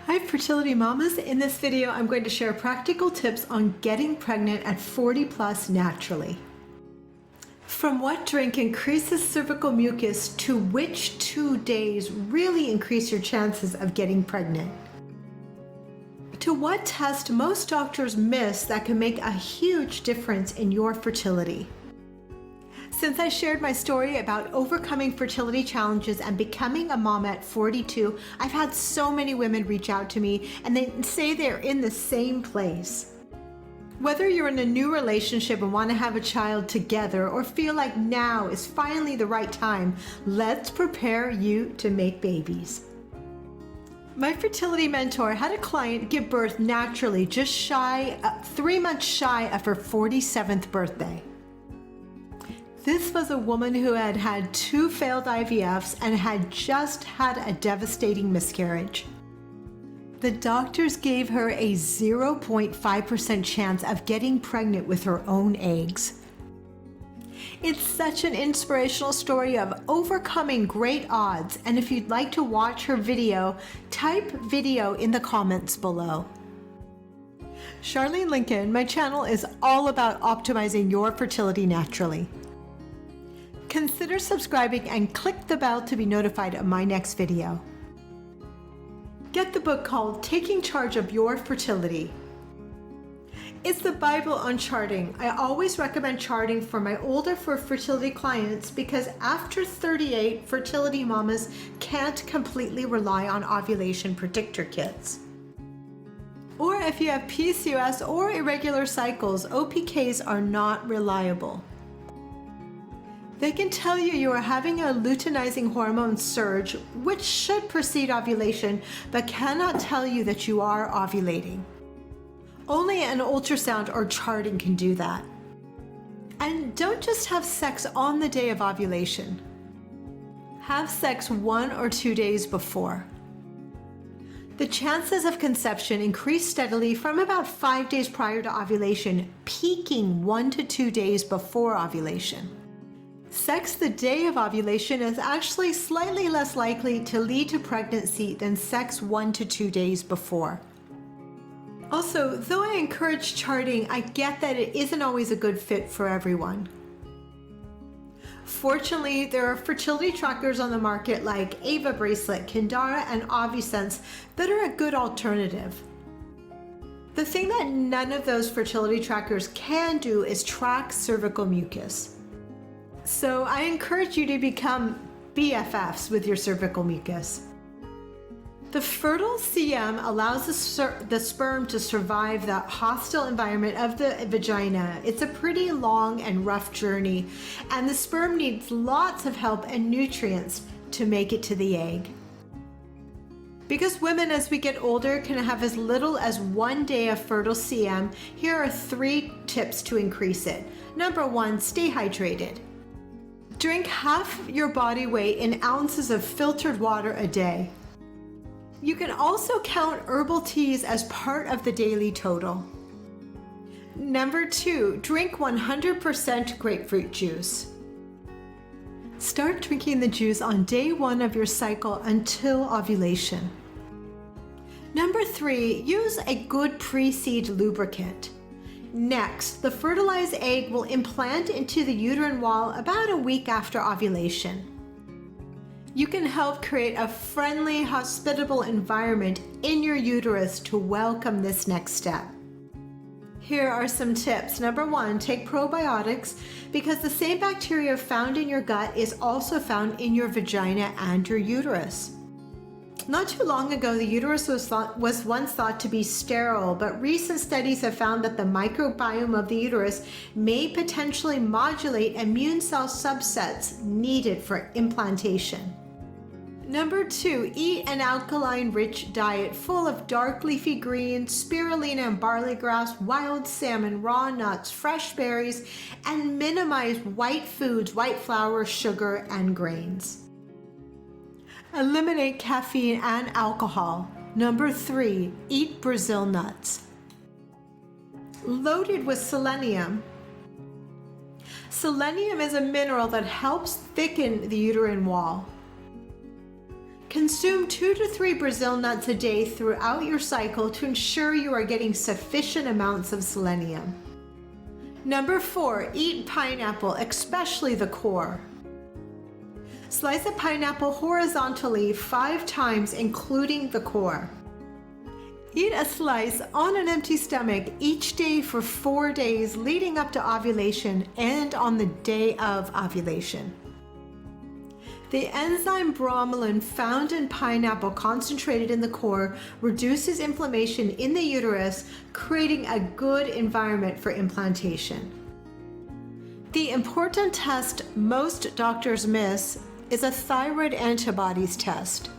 Hi Fertility Mamas. In this video, I'm going to share practical tips on getting pregnant at 40 plus naturally. From what drink increases cervical mucus to which 2 days really increase your chances of getting pregnant? To what test most doctors miss that can make a huge difference in your fertility? Since I shared my story about overcoming fertility challenges and becoming a mom at 42, I've had so many women reach out to me and they say they're in the same place. Whether you're in a new relationship and want to have a child together or feel like now is finally the right time, let's prepare you to make babies. My fertility mentor had a client give birth naturally just 3 months shy of her 47th birthday. This was a woman who had had 2 failed IVFs and had just had a devastating miscarriage. The doctors gave her a 0.5% chance of getting pregnant with her own eggs. It's such an inspirational story of overcoming great odds, and if you'd like to watch her video, type video in the comments below. Charlene Lincoln, my channel is all about optimizing your fertility naturally. Consider subscribing and click the bell to be notified of my next video. Get the book called Taking Charge of Your Fertility. It's the Bible on charting. I always recommend charting for my older fertility clients because after 38, fertility mamas can't completely rely on ovulation predictor kits. Or if you have PCOS or irregular cycles, OPKs are not reliable. They can tell you are having a luteinizing hormone surge, which should precede ovulation, but cannot tell you that you are ovulating. Only an ultrasound or charting can do that. And don't just have sex on the day of ovulation. Have sex 1 or 2 days before. The chances of conception increase steadily from about 5 days prior to ovulation, peaking 1 to 2 days before ovulation. Sex the day of ovulation is actually slightly less likely to lead to pregnancy than sex 1 to 2 days before. Also, though I encourage charting, I get that it isn't always a good fit for everyone. Fortunately, there are fertility trackers on the market like Ava Bracelet, Kindara, and OvuSense that are a good alternative. The thing that none of those fertility trackers can do is track cervical mucus. So I encourage you to become BFFs with your cervical mucus. The fertile CM allows the sperm to survive the hostile environment of the vagina. It's a pretty long and rough journey, and the sperm needs lots of help and nutrients to make it to the egg. Because women as we get older can have as little as 1 day of fertile CM, here are 3 tips to increase it. Number 1, stay hydrated. Drink half your body weight in ounces of filtered water a day. You can also count herbal teas as part of the daily total. Number 2, drink 100% grapefruit juice. Start drinking the juice on day 1 of your cycle until ovulation. Number 3, use a good pre-seed lubricant. Next, the fertilized egg will implant into the uterine wall about a week after ovulation. You can help create a friendly, hospitable environment in your uterus to welcome this next step. Here are some tips. Number 1, take probiotics because the same bacteria found in your gut is also found in your vagina and your uterus. Not too long ago, the uterus was once thought to be sterile, but recent studies have found that the microbiome of the uterus may potentially modulate immune cell subsets needed for implantation. Number 2, eat an alkaline-rich diet full of dark leafy greens, spirulina and barley grass, wild salmon, raw nuts, fresh berries, and minimize white foods, white flour, sugar, and grains. Eliminate caffeine and alcohol. Number 3, eat Brazil nuts. Loaded with selenium. Selenium is a mineral that helps thicken the uterine wall. Consume 2 to 3 Brazil nuts a day throughout your cycle to ensure you are getting sufficient amounts of selenium. Number 4, eat pineapple, especially the core. Slice a pineapple horizontally 5 times, including the core. Eat a slice on an empty stomach each day for 4 days leading up to ovulation and on the day of ovulation. The enzyme bromelain found in pineapple concentrated in the core reduces inflammation in the uterus, creating a good environment for implantation. The important test most doctors miss is a thyroid antibodies test.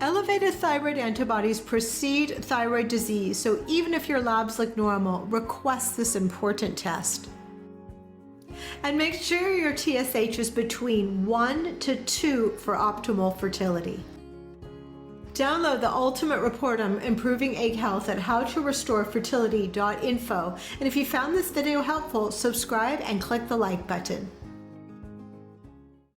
Elevated thyroid antibodies precede thyroid disease, so even if your labs look normal, request this important test. And make sure your TSH is between 1 to 2 for optimal fertility. Download the ultimate report on improving egg health at howtorestorefertility.info. And if you found this video helpful, subscribe and click the like button.